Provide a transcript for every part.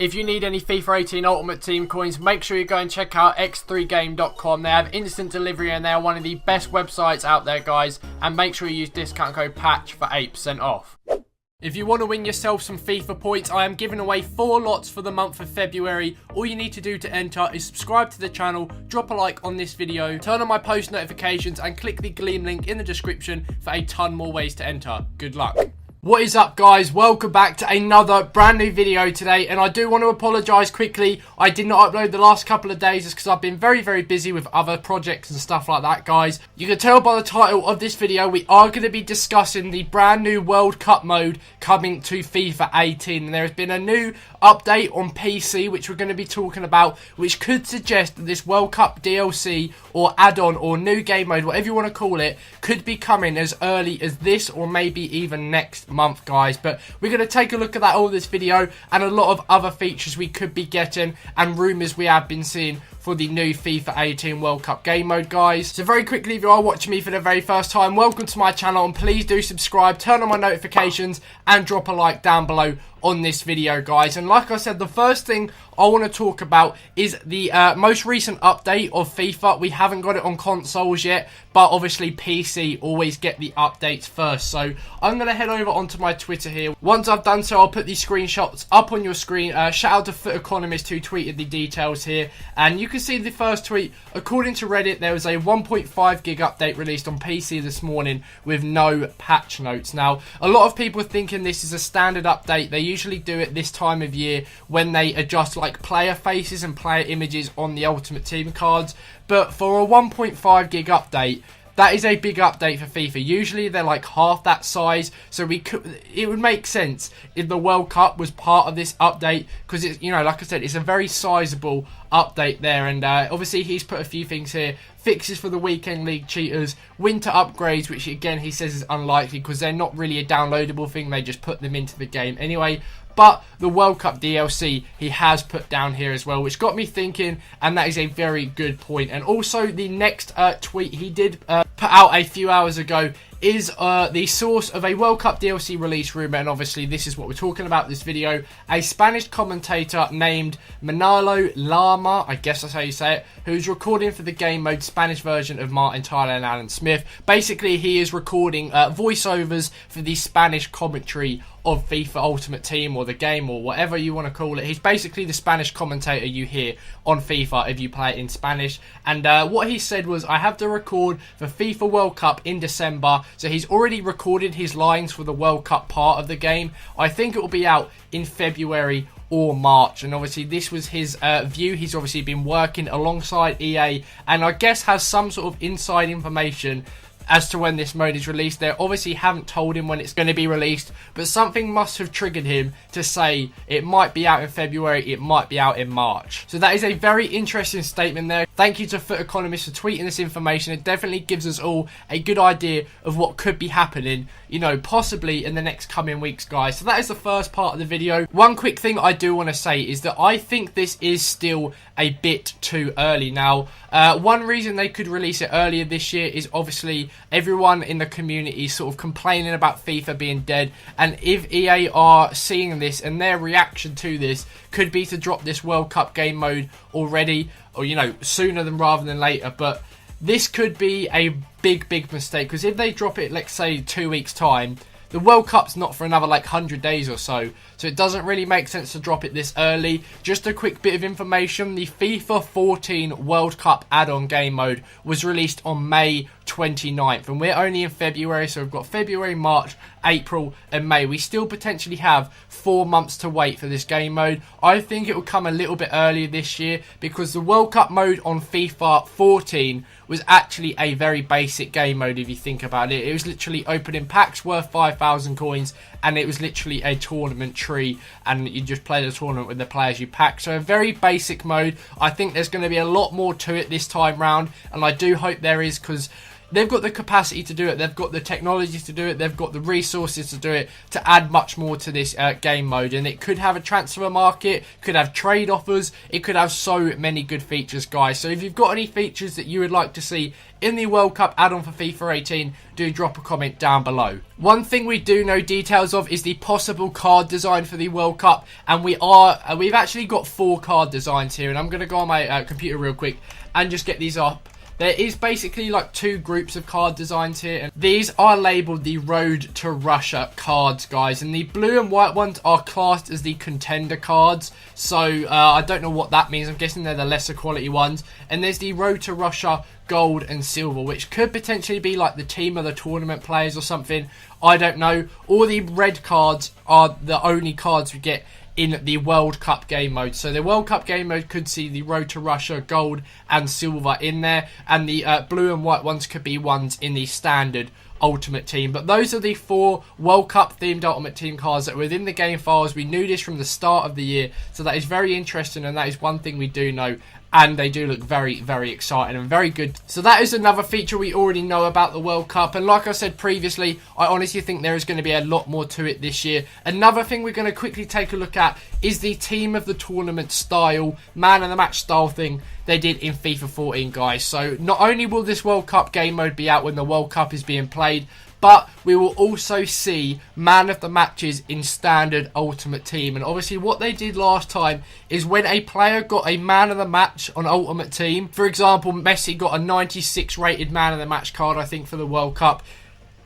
If you need any FIFA 18 Ultimate Team coins, make sure you go and check out x3game.com. They have instant delivery and they are one of the best websites out there, guys. And make sure you use discount code PATCH for 8% off. If you want to win yourself some FIFA points, I am giving away 4 lots for the month of February. All you need to do to enter is subscribe to the channel, drop a like on this video, turn on my post notifications and click the Gleam link in the description for a ton more ways to enter. Good luck. What is up, guys? Welcome back to another brand new video today, and I do want to apologise quickly. I did not upload the last couple of days just because I've been very busy with other projects and stuff like that, guys. You can tell by the title of this video, we are going to be discussing the brand new World Cup mode coming to FIFA 18, and there has been a new update on PC which we're going to be talking about, which could suggest that this World Cup DLC or add-on or new game mode, whatever you want to call it, could be coming as early as this or maybe even next month, guys. But we're going to take a look at that all this video and a lot of other features we could be getting and rumours we have been seeing for the new FIFA 18 World Cup game mode, guys. So very quickly, if you are watching me for the very first time, welcome to my channel and please do subscribe, turn on my notifications and drop a like down below on this video, guys. And like I said, the first thing I want to talk about is the most recent update of FIFA. We haven't got it on consoles yet, but obviously PC always get the updates first. So I'm going to head over onto my Twitter here. Once I've done so, I'll put these screenshots up on your screen. Shout out to Foot Economist who tweeted the details here. And you can see the first tweet. According to Reddit, there was a 1.5 gig update released on PC this morning with no patch notes. Now, a lot of people are thinking this is a standard update. They usually do it this time of year when they adjust like player faces and player images on the Ultimate Team cards. But for a 1.5 gig update, that is a big update for FIFA. Usually they're like half that size, so it would make sense if the World Cup was part of this update, because it's, you know, like I said, it's a very sizable update there. And obviously he's put a few things here: fixes for the weekend league cheaters, winter upgrades, which again he says is unlikely because they're not really a downloadable thing, they just put them into the game anyway. But the World Cup DLC he has put down here as well, which got me thinking, and that is a very good point. And also the next tweet he did put out a few hours ago is the source of a World Cup DLC release rumour, and obviously this is what we're talking about this video. A Spanish commentator named Manolo Lama, I guess that's how you say it, who's recording for the game mode Spanish version of Martin Tyler and Alan Smith. Basically, he is recording voiceovers for the Spanish commentary of FIFA Ultimate Team or the game or whatever you want to call it. He's basically the Spanish commentator you hear on FIFA if you play it in Spanish. And what he said was, I have to record for FIFA World Cup in December. So he's already recorded his lines for the World Cup part of the game. I think it will be out in February or March, and obviously this was his view. He's obviously been working alongside EA and I guess has some sort of inside information as to when this mode is released. They obviously haven't told him when it's going to be released, but something must have triggered him to say it might be out in February, it might be out in March. So that is a very interesting statement there. Thank you to Foot Economist for tweeting this information. It definitely gives us all a good idea of what could be happening, you know, possibly in the next coming weeks, guys. So that is the first part of the video. One quick thing I do want to say is that I think this is still a bit too early. Now, one reason they could release it earlier this year is obviously everyone in the community sort of complaining about FIFA being dead, and if EA are seeing this and their reaction to this could be to drop this World Cup game mode already, or you know, sooner than rather than later. But this could be a big mistake, because if they drop it, let's say 2 weeks time, the World Cup's not for another like 100 days or so, so it doesn't really make sense to drop it this early. Just a quick bit of information: the FIFA 14 World Cup add-on game mode was released on May 29th, and we're only in February, so we've got February, March, April and May. We still potentially have 4 months to wait for this game mode. I think it will come a little bit earlier this year, because the World Cup mode on FIFA 14 was actually a very basic game mode if you think about it. It was literally opening packs worth 5,000 coins, and it was literally a tournament tree, and you just play the tournament with the players you pack. So a very basic mode. I think there's going to be a lot more to it this time round, and I do hope there is, because they've got the capacity to do it, they've got the technology to do it, they've got the resources to do it, to add much more to this game mode. And it could have a transfer market, could have trade offers, it could have so many good features, guys. So if you've got any features that you would like to see in the World Cup add-on for FIFA 18, do drop a comment down below. One thing we do know details of is the possible card design for the World Cup, and we've actually got 4 card designs here, and I'm going to go on my computer real quick and just get these up. There is basically like 2 groups of card designs here, and these are labelled the Road to Russia cards, guys, and the blue and white ones are classed as the contender cards. So I don't know what that means. I'm guessing they're the lesser quality ones. And there's the Road to Russia gold and silver, which could potentially be like the team of the tournament players or something. I don't know. All the red cards are the only cards we get in the World Cup game mode. So the World Cup game mode could see the Road to Russia gold and silver in there, and the blue and white ones could be ones in the standard Ultimate Team. But those are the 4 World Cup themed Ultimate Team cards that are within the game files. We knew this from the start of the year, so that is very interesting, and that is one thing we do know. And they do look very, very exciting and very good. So that is another feature we already know about the World Cup. And like I said previously, I honestly think there is going to be a lot more to it this year. Another thing we're going to quickly take a look at is the team of the tournament style, man of the match style thing they did in FIFA 14, guys. So not only will this World Cup game mode be out when the World Cup is being played, but we will also see man of the matches in standard Ultimate Team. And obviously what they did last time is when a player got a man of the match on Ultimate Team, for example, Messi got a 96 rated man of the match card, I think, for the World Cup.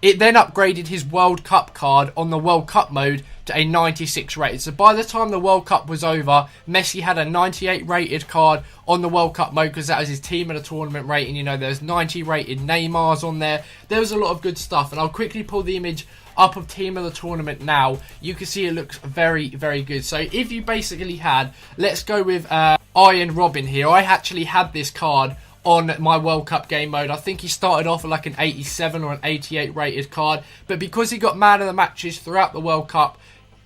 It then upgraded his World Cup card on the World Cup mode to a 96 rated. So by the time the World Cup was over, Messi had a 98 rated card on the World Cup mode, because that was his team of the tournament rating. You know, there's 90 rated Neymars on there. There was a lot of good stuff. And I'll quickly pull the image up of team of the tournament now. You can see it looks very, very good. So if you basically had, let's go with Iron Robin here. I actually had this card on my World Cup game mode. I think he started off with like an 87 or an 88 rated card, but because he got man of the matches throughout the World Cup,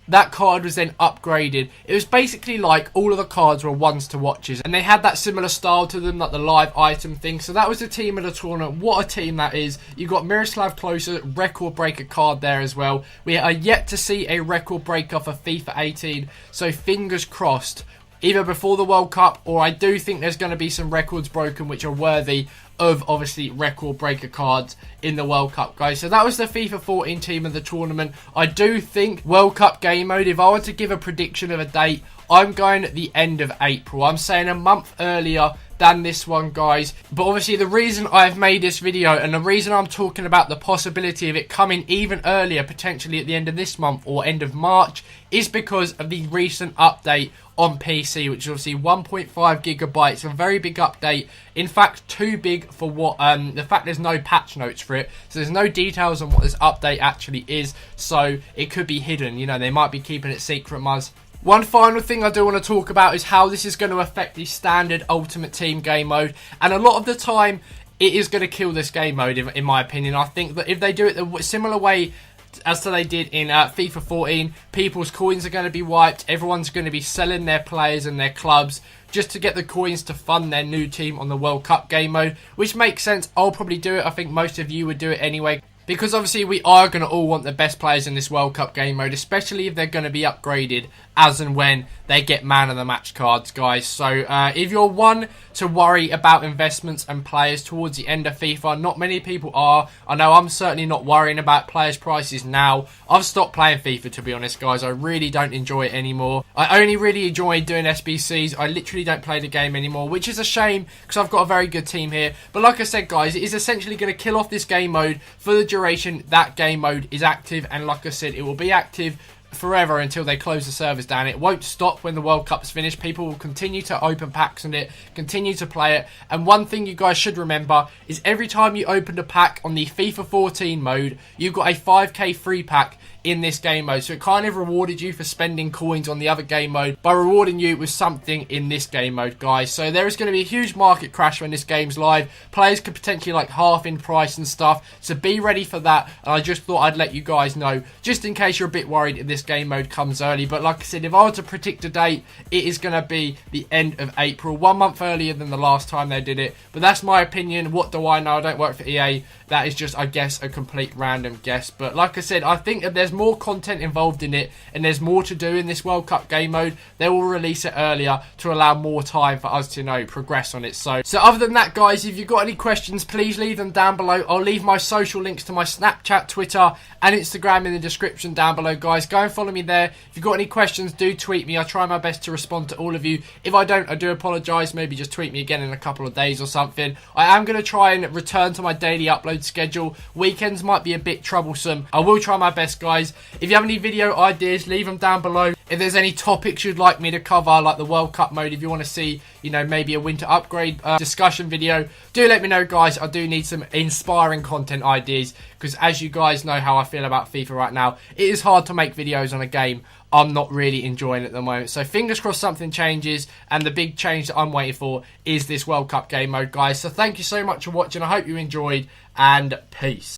that card was then upgraded. It was basically like all of the cards were ones to watches, and they had that similar style to them, like the live item thing. So that was the team of the tournament. What a team that is. You got Miroslav Klose, record breaker card there as well. We are yet to see a record breaker for FIFA 18, so fingers crossed, either before the World Cup, or I do think there's going to be some records broken which are worthy of, obviously, record breaker cards in the World Cup, guys. So that was the FIFA 14 team of the tournament. I do think World Cup game mode, if I were to give a prediction of a date, I'm going at the end of April. I'm saying a month earlier than this one, guys. But obviously the reason I've made this video, and the reason I'm talking about the possibility of it coming even earlier, potentially at the end of this month or end of March, is because of the recent update on PC, which is obviously 1.5 gigabytes, a very big update. In fact, too big for what the fact there's no patch notes for it, so there's no details on what this update actually is, so it could be hidden. You know, they might be keeping it secret, Muzz. One final thing I do want to talk about is how this is going to affect the standard Ultimate Team game mode, and a lot of the time it is going to kill this game mode, in my opinion. I think that if they do it the similar way as they did in FIFA 14, people's coins are going to be wiped. Everyone's going to be selling their players and their clubs just to get the coins to fund their new team on the World Cup game mode, which makes sense. I'll probably do it. I think most of you would do it anyway, because obviously we are going to all want the best players in this World Cup game mode, especially if they're going to be upgraded as and when they get man of the match cards, guys. So if you're one to worry about investments and players towards the end of FIFA, not many people are. I know I'm certainly not worrying about players' prices now. I've stopped playing FIFA, to be honest, guys. I really don't enjoy it anymore. I only really enjoy doing SBCs. I literally don't play the game anymore, which is a shame because I've got a very good team here. But like I said, guys, it is essentially going to kill off this game mode for the duration that game mode is active. And like I said, it will be active forever until they close the servers down. It won't stop when the World Cup's finished. People will continue to open packs on it, continue to play it. And one thing you guys should remember is every time you open a pack on the FIFA 14 mode, you've got a 5k free pack in this game mode. So it kind of rewarded you for spending coins on the other game mode by rewarding you with something in this game mode, guys. So there is going to be a huge market crash when this game's live. Players could potentially like half in price and stuff, so be ready for that. And I just thought I'd let you guys know, just in case you're a bit worried if this game mode comes early. But like I said, if I were to predict a date, it is going to be the end of April, 1 month earlier than the last time they did it. But that's my opinion. What do I know? I don't work for EA. That is just, I guess, a complete random guess. But like I said, I think if there's more content involved in it and there's more to do in this World Cup game mode, they will release it earlier to allow more time for us to, you know, progress on it. So other than that, guys, if you've got any questions, please leave them down below. I'll leave my social links to my Snapchat, Twitter and Instagram in the description down below, guys. Go and follow me there. If you've got any questions, do tweet me. I try my best to respond to all of you. If I don't, I do apologise. Maybe just tweet me again in a couple of days or something. I am going to try and return to my daily upload schedule. Weekends might be a bit troublesome. I will try my best, guys. If you have any video ideas, leave them down below. If there's any topics you'd like me to cover, like the World Cup mode, if you want to see, you know, maybe a winter upgrade discussion video, do let me know, guys. I do need some inspiring content ideas, because as you guys know how I feel about FIFA right now, it is hard to make videos on a game I'm not really enjoying at the moment. So fingers crossed something changes, and the big change that I'm waiting for is this World Cup game mode, guys. So thank you so much for watching. I hope you enjoyed, and peace.